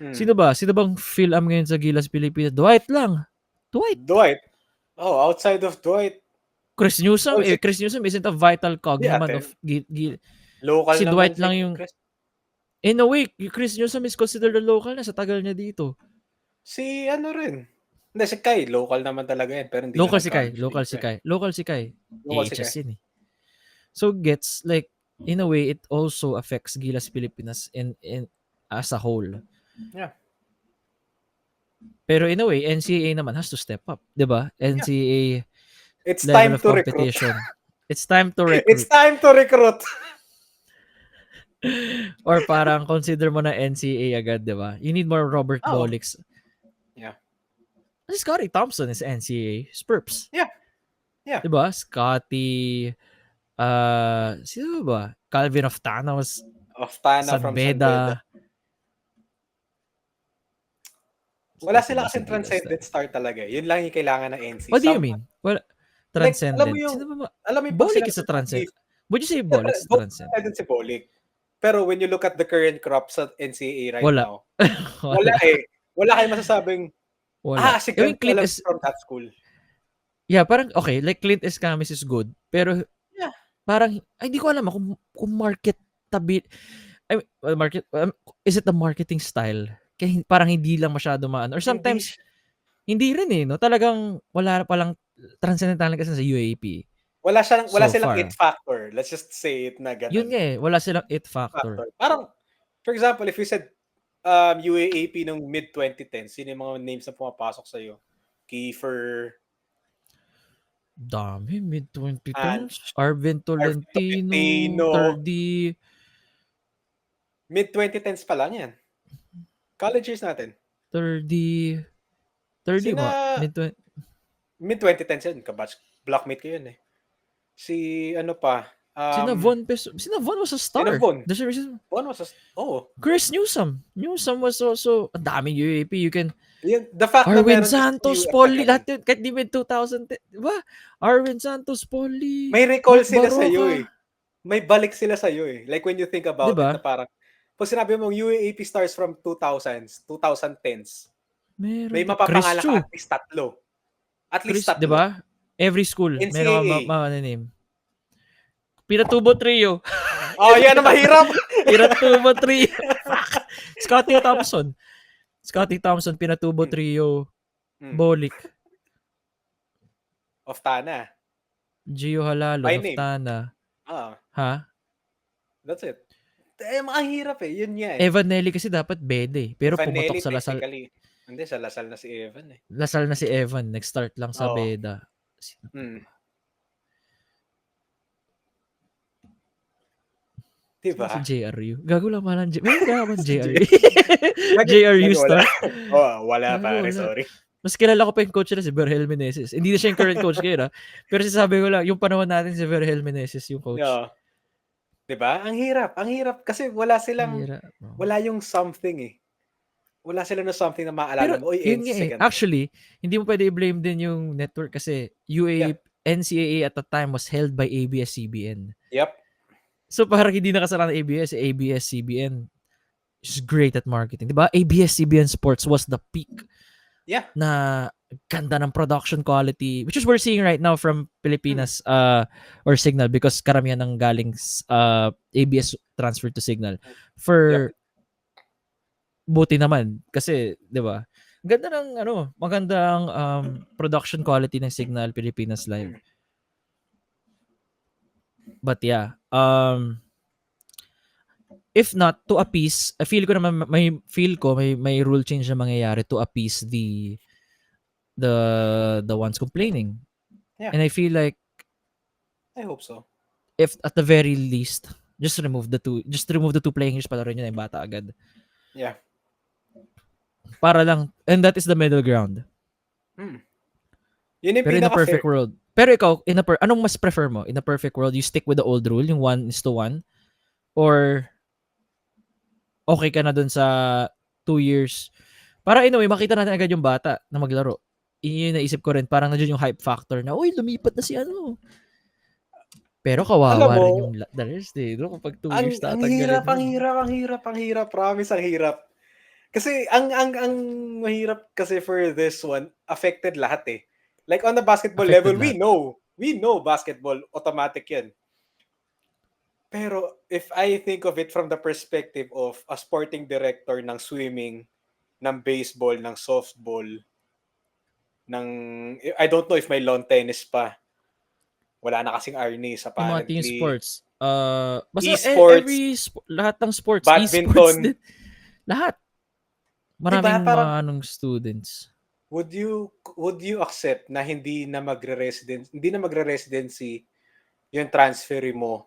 Mm. Sino bang film ngayon sa Gilas Pilipinas? Dwight lang. Dwight. Oh, outside of Dwight. Chris Newsom, Chris Newsom isn't a vital cog naman of local si naman Dwight si lang yung Chris. In a way, Chris Newsom is considered a local na sa tagal niya dito. Si ano rin. Hindi, si Kai. Local naman talaga yan. Pero hindi Local si Kai. Local si Kai. AHS yun eh. So gets like, in a way, it also affects Gilas Pilipinas in as a whole. Yeah. Pero in a way, NCAA naman has to step up. Diba? NCAA It's level time of to competition. recruit. It's time to recruit. It's time to recruit. Or parang consider mo na NCAA agad, di ba? You need more Robert Boliks. Yeah. Scotty Thompson is NCAA. Spurps. Yeah. Yeah. Di ba? Scotty, sino ba? Calvin Oftana was from Beda. Wala sila kasing transcendent star talaga. Yun lang yung kailangan ng NC. What do you mean? Well, transcendent. Like, alam mo yung Bolik is a transcendent. Would you say Bolik is transcendent? Si Bolik. Pero when you look at the current crop sa NCAA right now, wala eh. Wala kayong masasabing, si Clint is from that school. Yeah, parang, okay, like Clint Escamis is good. Pero, parang, hindi ko alam kung is it the marketing style? Kaya parang hindi lang masyado or sometimes, hindi rin eh, no? Talagang, wala palang transcendental kasi sa UAP. Wala silang it factor. Let's just say it na ganun. Yun nga eh, wala silang it factor. Parang, for example, if you said UAAP nung mid-2010s, sino yung mga names na pumapasok sa'yo? Kiefer. Dami, mid-2010s. Arvin Tolentino. 30. Mid-2010s pa lang yan. College years natin. 30 ba? Mid-2010s yan. Blockmate ko yun eh. Si ano pa? Sina Von was a star. Von was a Chris Newsom. Newsom was also ang daming UAP. You can the fact Arwin Santos, Polly, lahat yun. Kahit di mid-2010. Diba? Arwin Santos, Polly. May recall sila sa'yo eh. May balik sila sa'yo eh. Like when you think about it na parang pag sinabi mong UAP stars from 2000s, 2010s, may mapapangalan ka at least tatlo. At least tatlo. Diba? Every school, meron name. Pinatubo Trio. Yan ang mahirap. Pinatubo Trio. Scotty Thompson, Pinatubo Trio. Bolik. Oftana. Gio Halalo, Oftana. Ha? That's it. Mahirap eh. Yun niya eh. Evan Nelly kasi dapat bede. Pero pumutok sa Lasal. Hindi, sa Lasal na si Evan eh. Lasal na si Evan. Nag-start lang sa beda. Diba? Si JRU. Gago lang malang may gaman JRU. JRU star. Wala pare, sorry. Mas kilala ko pa yung coach na si Vergel Meneses. Hindi na siya yung current coach ngayon Pero sabi ko lang, yung panahon natin si Vergel Meneses yung coach. Diba? Ang hirap kasi wala yung something eh. Wala sila na something na maalala mo. Yun actually, hindi mo pwede i-blame din yung network kasi NCAA at the time was held by ABS-CBN. Yep. So parang hindi nakasara ng ABS-CBN is great at marketing. Diba? ABS-CBN Sports was the peak. Yeah. Na ganda ng production quality, which is we're seeing right now from Pilipinas or Signal because karamihan ng galing ABS transfer to Signal. Buti naman kasi, 'di ba? Ganda ng magandang production quality ng Signal Pilipinas Live. But yeah, if not to appease, I feel ko naman may rule change na mangyayari to appease the ones complaining. Yeah. And I feel like I hope so. if at the very least just remove the two playing years, palaruin niyo na yung bata agad. Yeah. Para lang, and that is the middle ground. Yun yung Pero in a perfect pinaka-fair. world. Pero ikaw, anong mas prefer mo? In a perfect world, you stick with the old rule, yung 1:1? Or okay ka na dun sa 2 years? Para in a way, makita natin agad yung bata na maglaro. Yun yung naisip ko rin. Parang nandiyan yung hype factor na, uy, lumipat na si ano. Pero Alam kawawa mo, rin yung the rest eh. No? Kapag 2 years ang tatanggalin hirap. Promise, ang hirap. Kasi ang mahirap kasi for this one, affected lahat eh. Like on the basketball Affected level, lahat. we know basketball, automatic yan. Pero if I think of it from the perspective of a sporting director ng swimming, ng baseball, ng softball, I don't know if may lawn tennis pa. Wala na kasing Arnis Yung mga team apparently. sports. Basta Esports, lahat ng sports. badminton. Esports din. Lahat. Maraming Diba, parang, mga students. would you accept na hindi na magre-residency yung transfer mo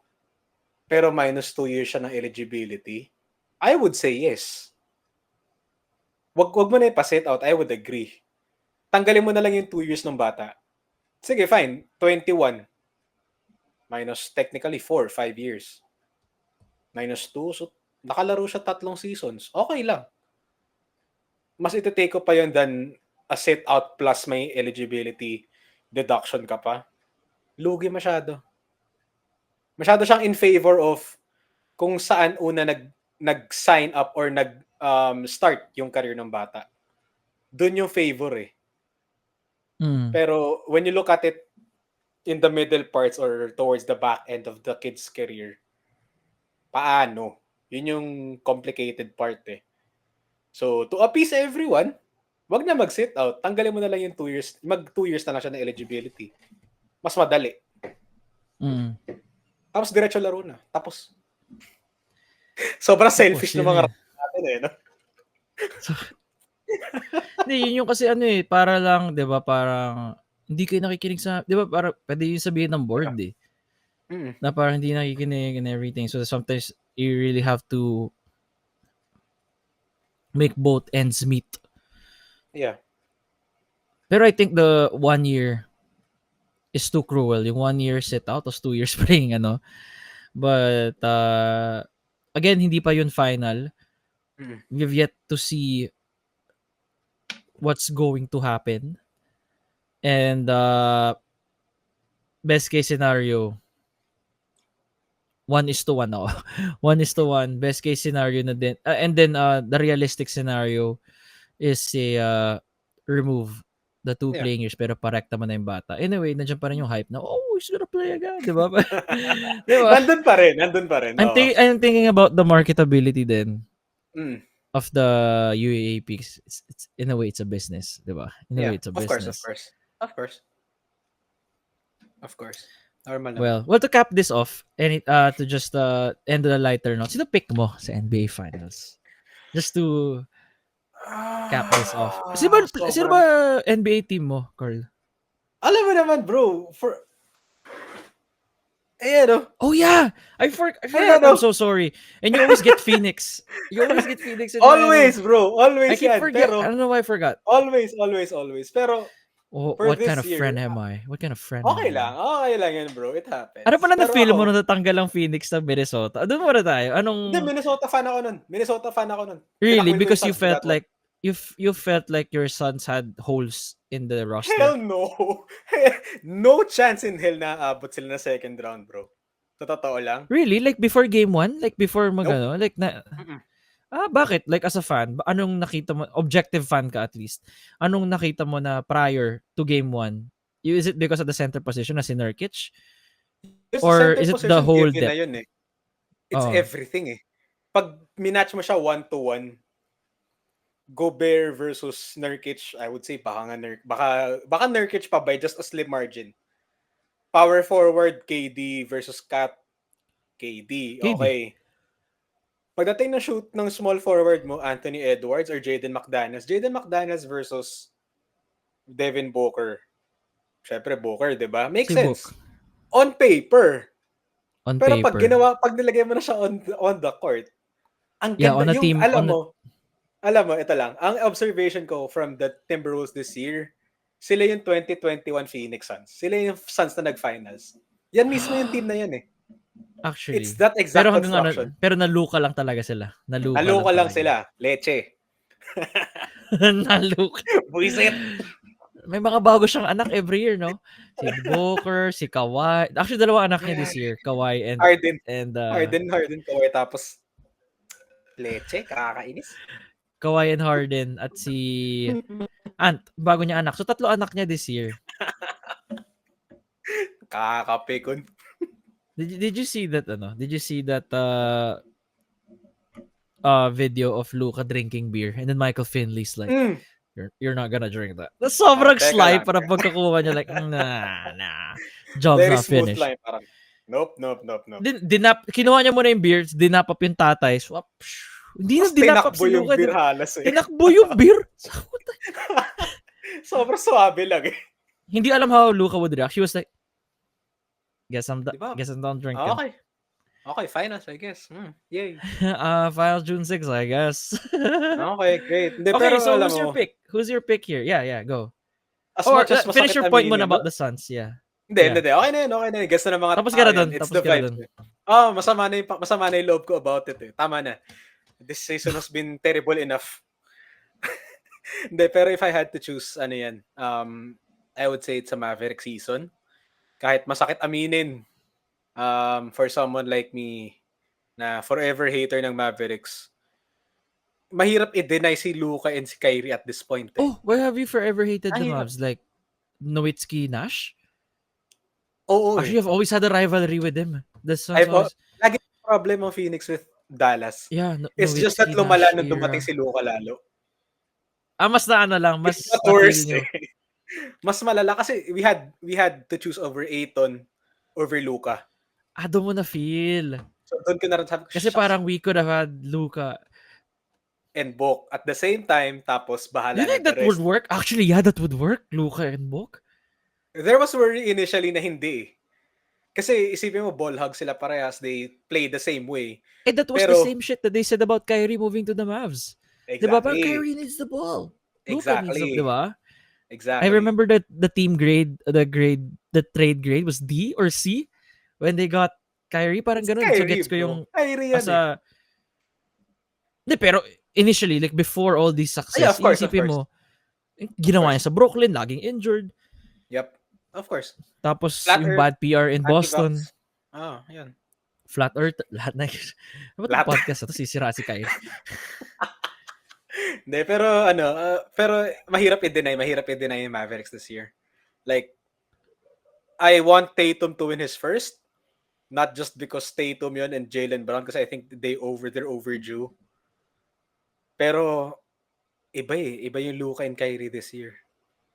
pero minus 2 years siya ng eligibility? I would say yes. Wag mo na ipa-set out. I would agree. Tanggalin mo na lang yung 2 years ng bata. Sige, fine. 21. Minus technically 4, 5 years. Minus 2. So, nakalaro siya 3 seasons. Okay lang. Mas iti-take ko pa yun than a set out plus may eligibility deduction ka pa. Lugi masyado. Masyado siyang in favor of kung saan una nag-sign up or nag-start yung career ng bata. Doon yung favor eh. Pero when you look at it in the middle parts or towards the back end of the kid's career, paano? Yun yung complicated part eh. So, to appease everyone, wag na mag-sit out. Tanggalin mo na lang yung 2 years. Mag 2 years na lang siya ng eligibility. Mas madali. Tapos diretso laro na. Tapos. Sobrang selfish ng mga natin eh, no? Hindi, yun yung kasi para lang, 'di ba, parang hindi kayo nakikinig sa, 'di ba, para pwede yung sabihin ng board eh. Na parang hindi nakikinig and everything. So sometimes you really have to make both ends meet. Yeah. Pero I think the 1 year is too cruel. Yung 1 year sit out, tapos 2 years playing, But, again, hindi pa yun final. We've yet to see what's going to happen. And, best case scenario, 1:1 ako. 1:1. Best case scenario na din. And then, the realistic scenario is remove the 2 playing years pero parekta mo na yung bata. Anyway, nandiyan pa rin yung hype na, he's gonna play again, di ba? Diba? Nandun pa rin. I'm thinking about the marketability then of the UAAP. It's in a way, it's a business, di ba? In a way, it's a business. Of course. Normal naman. Well, to cap this off, and to just end on a lighter note, sino pick mo sa NBA Finals? Just to cap this off. Sino ba NBA team mo, Carl? Alam mo naman, bro. Oh yeah, I forgot. I'm so sorry. And you always get Phoenix. Always, bro. Always. I keep forgetting. I don't know why I forgot. Always. Pero what kind of friend am I? What kind of friend? Okay lang yan, bro. It happens. Ano pala na-feel mo nung natanggal ang Phoenix sa Minnesota? Doon muna tayo. Hindi, Minnesota fan ako nun. Really? Because you felt like you felt like your Suns had holes in the roster? Hell no. No chance in hell na abot sila na second round, bro. Sa totoo lang. Really? Like before game 1? Like before magano? Nope. Like na... bakit? Like as a fan, anong nakita mo? Objective fan ka at least. Anong nakita mo na prior to game 1? Is it because of the center position na si Nurkic? Or is it the whole depth? Na yun, eh. It's everything eh. Pag minatch mo siya 1-to-1, Gobert versus Nurkic, I would say baka Nurkic pa by just a slim margin. Power forward, KD versus Cat, KD. KD. Okay. Pagdating ng shoot ng small forward mo, Anthony Edwards or Jaden McDaniels. Jaden McDaniels versus Devin Booker. Syempre Booker, 'di ba? Makes Si sense. Book. On paper. On Pero paper. pag nilagay mo na siya on the court, ang Yeah, ganda on a yung team, alam mo, ito lang. Ang observation ko from the Timberwolves this year, sila yung 2021 Phoenix Suns. Sila yung Suns na nag-finals. Yan mismo yung team na yan eh. Actually. It's that exact Pero hanggang construction. pero naluka lang talaga sila. Naluka lang sila. Leche. Naluka. Buisit. May mga bago siyang anak every year, no? Si Booker, si Kawhi. Actually, dalawa anak niya this year. Kawhi and Harden, Kawhi, tapos leche, kakainis. Kawhi and Harden at si Ant, bago niya anak. So, 3 anak niya this year. Kakapekon. Did you see that, Did you see that video of Luka drinking beer and then Michael Finley's like, you're not gonna drink that. That's sobrang sly para pagkakuha niya like, nah. Job's very not finished. Line, parang, nope. Kinuha niya muna yung beer, dinapap yung tatay, swap. Hindi na dinapap si Luka. Tinakbo yung beer. Sobrang suabe lang eh. Hindi alam how Luka would react. She was like, guess I'm done drinking. Okay, finals, I guess. Yay. Finals June 6, I guess. Okay, great. Okay, pero so who's your pick? Who's your pick here? Yeah, go. Finish your point muna about the Suns, yeah. Hindi. Okay na yun. Guess na ng mga tapos ka na dun. It's the vibes. Masama na yung loob ko about it eh. Tama na. This season has been terrible enough. Hindi, pero if I had to choose, I would say it's a Maverick season. Kahit masakit aminin, for someone like me na forever hater ng Mavericks, mahirap i-deny si Luka and si Kyrie at this point. Eh. Oh, why have you forever hated the Mavs? Like Nowitzki, Nash? Actually, I've always had a rivalry with them. Lagi problem ang Phoenix with Dallas. Yeah, it's just that lumala nung dumating si Luka lalo. Mas mas worse. Mas malala kasi we had to choose over Ayton over Luka. Doon mo na feel. So doon ko na rin sabi. Kasi parang we could have had Luka and Book at the same time, tapos bahala na. You think that would work? Actually, yeah, that would work. Luka and Book. There was worry initially na hindi. Kasi isipin mo, ball hug sila parehas. They play the same way. That was the same shit that they said about Kyrie moving to the Mavs. Exactly. Diba? Parang Kyrie needs the ball. Exactly. Diba? Exactly. I remember that the team grade, the trade grade was D or C when they got Kyrie. Parang ganun. Kyrie, so gets ko yung Kyrie yan pero initially, like before all these success, of course. mo, ginawa niya sa Brooklyn, laging injured. Yep. Of course. Tapos yung bad PR in Boston. Yan. Flat Earth, lahat na. Dapat podcast ito, sisira si Kyrie. Hindi, pero pero mahirap i-deny yung Mavericks this year. Like, I want Tatum to win his first, not just because Tatum yun and Jaylen Brown, kasi I think they're overdue. Pero iba yung Luka and Kyrie this year.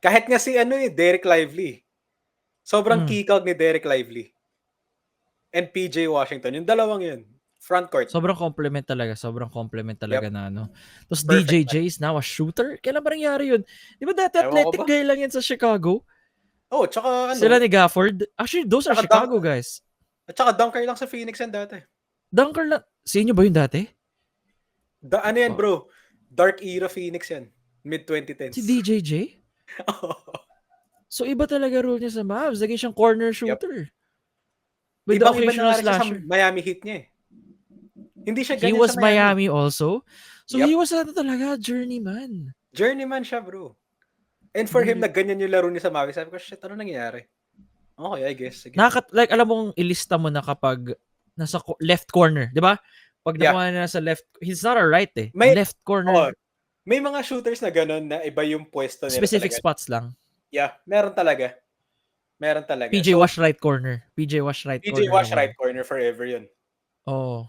Kahit nga si Derek Lively. Sobrang kikag ni Derek Lively. And PJ Washington, yung dalawang yun. Front court. Sobrang compliment talaga na Tapos DJJ is now a shooter. Kailan ba nangyari yun? Di ba dati athletic guy lang yan sa Chicago? Tsaka Sila ni Gafford. Actually, those are Chicago guys. At saka dunker lang sa Phoenix yan dati. Dunker lang. Sa inyo ba yun dati? Yan bro? Dark era Phoenix yan. Mid-2010s. Si DJJ? So iba talaga role niya sa Mavs. Lagi siyang corner shooter. With the occasional slasher. Sa Miami Heat niya eh. Hindi siya ganyan he was sa Miami also. So he was talaga journeyman. Journeyman siya, bro. And for him na ganyan yung laro niya sa Mavericks, sabi ko, shit, ano nangyari? Okay, I guess. Like, alam mong ilista mo na kapag nasa left corner, di ba? Pag nakuha na sa left, he's not a right eh. Left corner. May mga shooters na ganun na iba yung pwesto nila. Specific spots lang. Yeah, meron talaga. PJ Wash right corner. PJ Wash right corner forever yun. Oh.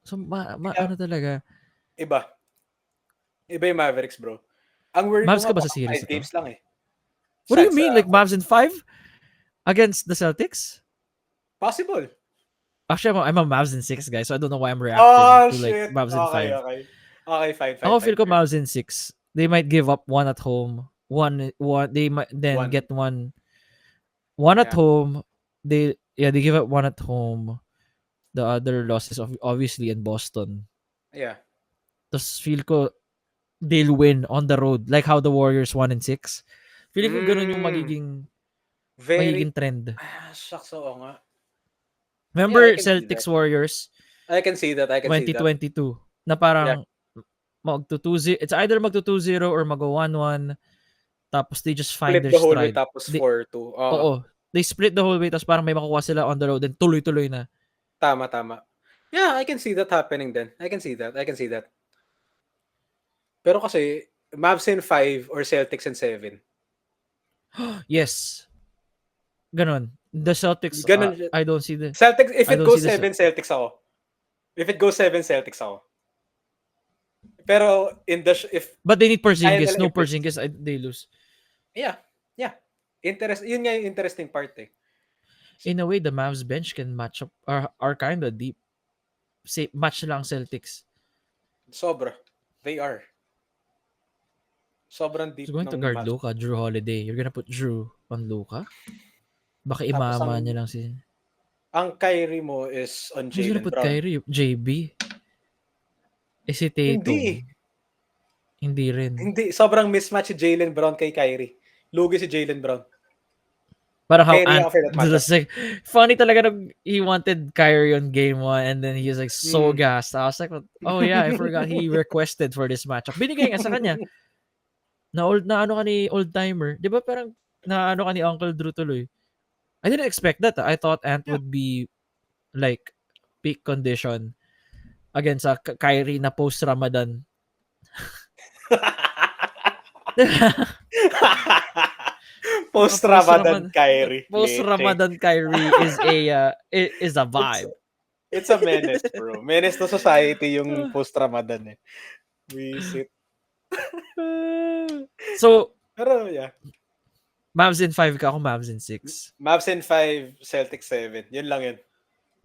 So, ano talaga? Iba. Iba yung Mavericks, bro. Ang worry ko Mavs ka nga, ba sa baka series 5 na to? games lang eh. What do you Sa mean? Like Mavs in 5 against the Celtics? possible. Actually, I'm a Mavs in 6 guy, so I don't know why I'm reacting Oh, to like shit. Mavs in Okay, 5. okay. Okay, fine, Ako fine, feel fine. ko Fair. Mavs in 6. They might give up one at home. One they might then One. get one at Yeah. home. They give up one at home. The other losses obviously in Boston. Yeah. Tapos feel ko they'll win on the road like how the Warriors won in 6. Feeling ko ganun yung Mm, magiging very, trend. shucks, oo nga. Yeah, I Remember can see that. Celtics Warriors I can see that. I can see that. 2022 na Yeah. parang it's either magto 2-0 or mag 1-1 tapos they just find Split their the whole way stride. tapos 4-2. Oo. Oo, they split the whole way tapos parang may makukuha sila on the road then tuloy-tuloy na. Tama, tama. Yeah, I can see that happening then. I can see that. I can see that. Pero kasi, Mavs in 5 or Celtics in 7. Yes. Ganon. The Celtics, Ganun siya. I don't see the Celtics, if I it don't see goes the 7, Celtics ako. If it goes 7, Celtics ako. Pero if But they need kaya Porzingis. nila No i-blitz. Porzingis, they lose. Yeah. Yeah. Yun nga yung interesting part eh. In a way, the Mavs bench can match up are kind of deep. Say match lang Celtics. Sobra. They are. Sobrang deep So going to ng guard Mavs. Luka, Drew Holiday. You're gonna put Drew on Luka? Baka Tapos imama niya lang si... ang Kyrie mo is on Who's gonna Jaylen put Brown. Kyrie? JB? Si Tatum. Hindi rin. Hindi. Sobrang mismatch si Jaylen Brown kay Kyrie. Lugi si Jaylen Brown. Parang how Kaya Ant for that matchup. funny talaga nung he wanted Kyrie on game 1 and then he was like so gassed. I was like, oh yeah, I forgot he requested for this matchup. Binigay nga sa kanya. Na ano ka ni old timer. 'Di ba parang na ano ka ni Uncle Drew tuloy. I didn't expect that. I thought Ant would be like peak condition against Kyrie na post Ramadan. Post-Ramadan Kyrie. Post-Ramadan Kyrie is a vibe. It's a menace, bro. Menace to society yung post-Ramadan eh. Visit. So, pero yeah. Mavs in 5 ka, ako Mavs in 6. Mavs in 5, Celtics 7. Yun lang yun.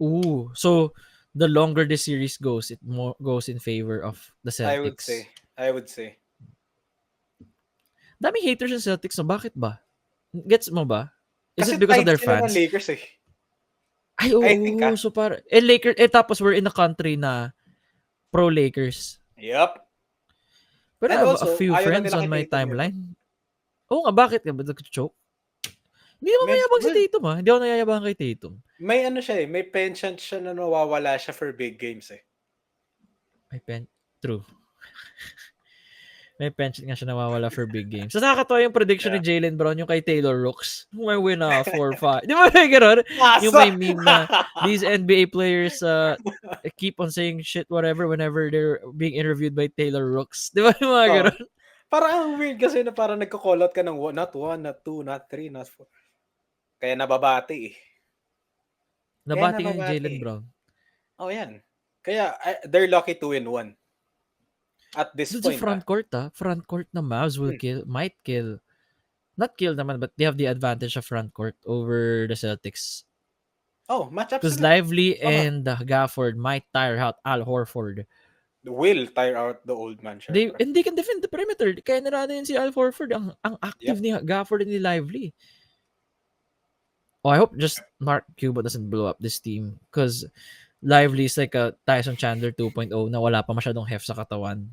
Ooh, so the longer the series goes, it more goes in favor of the Celtics. I would say. Daming haters ng Celtics, so bakit ba? Gets mo ba? Is Kasi it because of their sila fans? ng Lakers eh. Ay, oo. I think, so para Lakers, tapos we're in a country na pro Lakers. Yup. But I have a few ayaw na friends nila on kay my Tatum yun. timeline. Oo nga, bakit ka ba nag-choke? Hindi naman mayabang si Tatum ha. Hindi ako nayayabang kay Tatum. May ano siya eh, may penchant siya na nawawala siya for big games eh. True. May penchant nga siya nawawala for big games. So nakakatawa yung prediction ni Jaylen Brown yung kay Taylor Rooks. May win 4-5. Di ba may gano'n? Yung may meme na these NBA players keep on saying shit whatever whenever they're being interviewed by Taylor Rooks. Di ba yung mga gano'n? Parang weird kasi na parang nagko-call out ka ng not 1, not 2, not 3, not 4. Kaya nababati eh. Nabati nga yung Jaylen Brown. Oh, yan. Kaya they're lucky to win 1. At this point. Front court na Mavs will might kill. Not kill naman, but they have the advantage of front court over the Celtics. Oh, matchups. Because Lively and Gafford might tire out Al Horford. Will tire out the old man. And they can defend the perimeter. Kaya narada yun si Al Horford. Ang active ni Gafford and ni Lively. Oh, I hope just Mark Cuban doesn't blow up this team. Because Lively is like a Tyson Chandler 2.0 na wala pa masyadong heft sa katawan.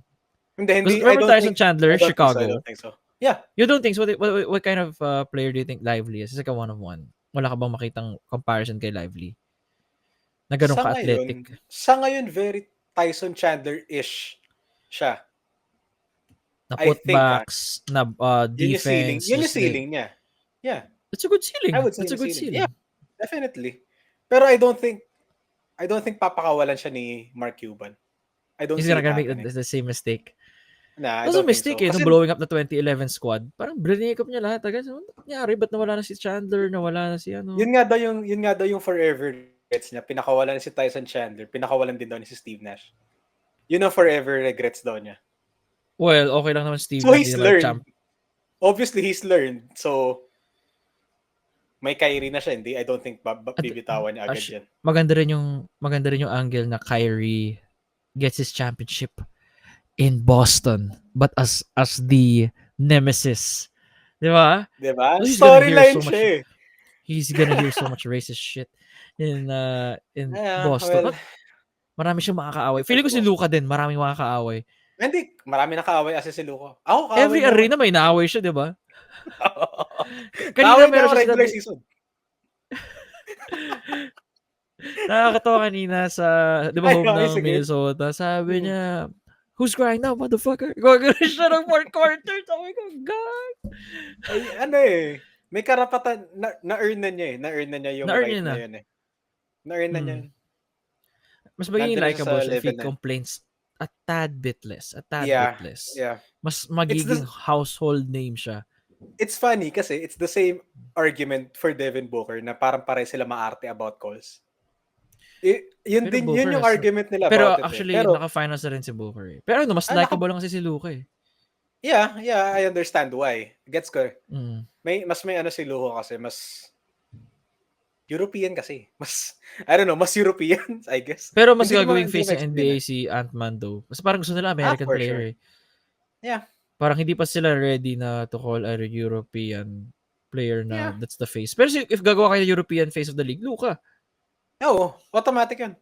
Hindi. Remember Tyson Chandler, Chicago? I don't think so. Yeah. You don't think so? What kind of player do you think Lively is? It's like a one-of-one. Wala ka bang makitang comparison kay Lively? Na ganun ka-athletic. Sa ngayon, very Tyson Chandler-ish siya. Na putbacks, na defense. Yun yung ceiling niya. Yeah. It's a good ceiling. I would say it's a good ceiling. Yeah, definitely. Pero I don't think papakawalan siya ni Mark Cuban. I don't He's see gonna it make the same mistake. Nah, That's a mistake nung blowing up the 2011 squad. Parang brinake up niya lahat. Ano nangyari? Ba't nawala na si Chandler? Nawala na si ano? Yun nga daw yung forever regrets niya. Pinakawalan na si Tyson Chandler. Pinakawalan din daw ni si Steve Nash. Yun ang forever regrets daw niya. Well, okay lang naman Steve So na hindi he's naman learned. champ. Obviously, he's learned. So, may Kyrie na siya. Hindi, I don't think bibitawan niya agad yan. Maganda rin yung angle na Kyrie gets his championship in Boston but as the nemesis. Di ba? Diba? So Storyline siya eh. he's gonna hear so much racist shit in Boston. Well, Marami siyang makakaaway. Feeling ko si Luka din, maraming makakaaway. hindi, marami nakaaway kasi si Luka. Ako, kaaway Every niya ako. arena may naaway siya, di ba? Kaaway niya meron ako siya regular sinabi- season. Nakakatawa kanina sa, di ba, Ay, home okay, ng sige. Minnesota. Sabi niya, who's crying now, motherfucker? Gagawin siya ng 4 quarters. Sabi ko, God. Ay, ano eh. May karapatan, na-earn na niya eh. Na-earn na niya yung Na-earn right niya na. na yun eh. Na-earn na niya yun. Mas magiging Nandun na siya likable sa siya if he level na yun. complains a tad bit less. Yeah. Mas magiging household name siya. It's funny kasi it's the same argument for Devin Booker na parang pare sila maarte about calls. Yun Pero din, Booker yun yung has- argument nila Pero about actually, it. Pero, naka-finals na rin si Booker eh. Pero mas likable lang kasi si Luka eh. yeah, I understand why. Gets ko. Mm. May ano si Luka kasi, mas European kasi. I don't know, mas European, I guess. Pero mas Hindi ko gagawing ma- face hindi ko ng ma-explain NBA si Ant-Man though. Mas parang gusto nila American for player sure. eh. Yeah. Parang hindi pa sila ready na to call a European player na that's the face. Pero if gagawa kayo ng European face of the league, Luka. Oo, automatic yun.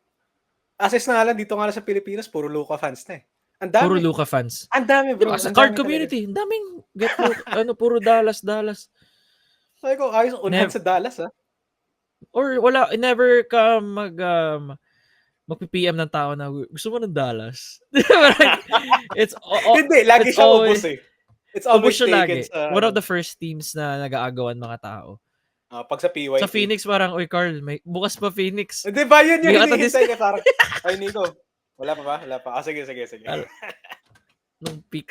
Assist na nga lang, dito nga lang sa Pilipinas, puro Luka fans na eh. Ang dami. Puro Luka fans. Ang dami bro. Diba, sa Ang card dami community, ang daming get Luka. Puro Dallas. Sabi ko, ayos unahan sa Dallas ah. Or wala, never ka mag-PM ng tao na gusto mo ng Dallas. It's Hindi, lagi siya ubos eh. It's always taken lagi. sa... One of the first teams na nag-aagawan mga tao. Pag sa PYT. Sa Phoenix parang, oy Carl, may bukas pa Phoenix. Di ba yun yung Hindi hinihintay ka parang, ay Nico, wala pa ba? Wala pa. Sige. Nung peak,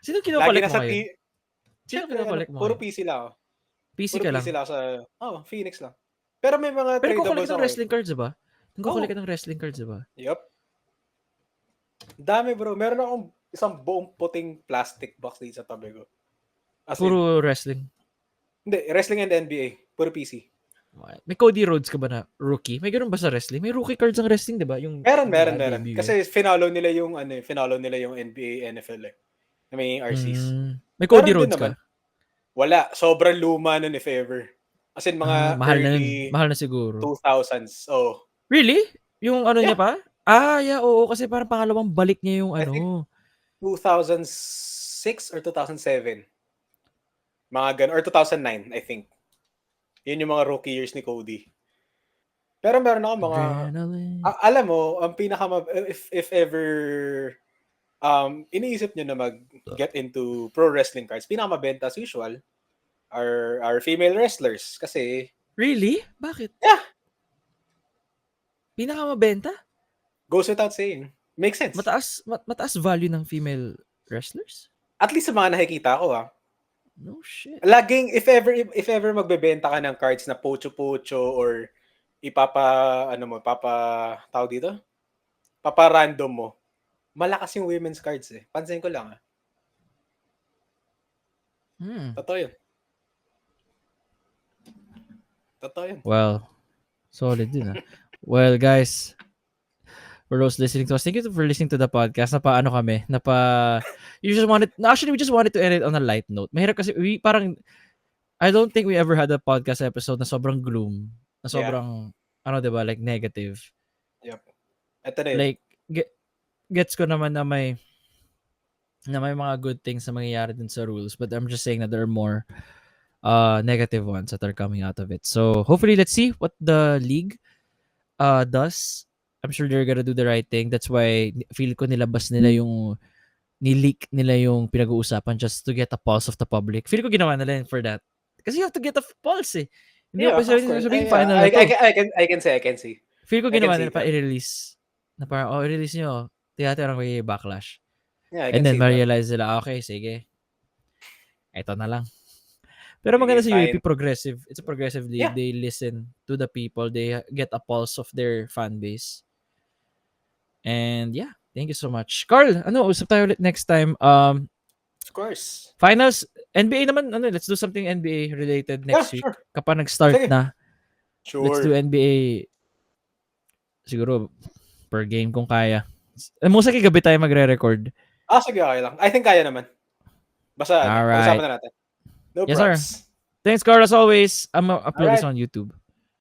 Sino kinupalit mo ngayon? Sino kinupalit mo Puro ngayon? PC lang ako. PC Puro ka lang? PC lang sa, Phoenix lang. Pero may mga Pero kukulik tradables ka ng ako. wrestling cards, diba? Kukulik ka ng wrestling cards, diba? Yup. Dami bro. Meron akong isang buong puting plastic box dito sa tabi ko. Puro wrestling. Hindi, wrestling and NBA. Puro PC. May Cody Rhodes ka ba na rookie? May ganun ba sa wrestling? May rookie cards ang wrestling, 'di ba? Yung Meron. Kasi finalo nila yung NBA, NFL eh. May RCs. May Cody Meron din Rhodes ka? naman. Wala, sobrang luma nun if ever. As in mga mahal na siguro. 2000s. Oh. Really? Yung niya pa? Yeah, oo, kasi parang pangalawang balik niya yung 2006 or 2007. Mga ganun, or 2009, I think. Yun yung mga rookie years ni Cody. Pero meron ako mga alam mo, ang if ever iniisip nyo na mag-get into pro wrestling cards, pinakamabenta as usual are female wrestlers kasi Really? Bakit? Yeah. Pinakamabenta? Goes without saying. Makes sense. Mataas value ng female wrestlers? At least sa mga nakikita ko No shit. Laging if ever magbebenta ka ng cards na pocho-pocho or tawag dito? Papa-random mo. Malakas yung women's cards eh. Pansin ko lang Totoo yun. Well, solid din Well, guys, for those listening to us, thank you for listening to the podcast. We just wanted to end it on a light note. Mahirap kasi I don't think we ever had a podcast episode na sobrang gloom, na sobrang diba, like negative. Yep. Ito na yun. Like gets ko naman na may mga good things na mangyayari dun sa rules, but I'm just saying that there are more negative ones that are coming out of it. So hopefully, let's see what the league does. I'm sure they're gonna do the right thing. That's why feel ko nilabas nila ni-leak nila yung pinag-uusapan just to get a pulse of the public. Feel ko ginawa nila for that. Kasi you have to get a pulse eh. Hindi of course. final na to. I can see. Feel ko ginawa nila pa i-release. Na parang, i-release nyo. Tiyatirang may backlash. Yeah, And then ma-realize nila, okay, sige. Ito na lang. Pero maganda sa UAP, progressive. It's a progressive league. Yeah. They listen to the people. They get a pulse of their fan base. And yeah, Thank you so much. Carl, usap tayo ulit next time. Of course. Finals, NBA naman, let's do something NBA related next week. Sure. Kapag nag-start Sige. na, let's do Sure. NBA siguro per game kung kaya. Musa gabi tayo magre-record. Sige, okay lang. I think kaya naman. Basta, Alright. pag-usapan na natin. No Yes, props. sir. Thanks, Carl, as always. I'm upload this Alright. on YouTube.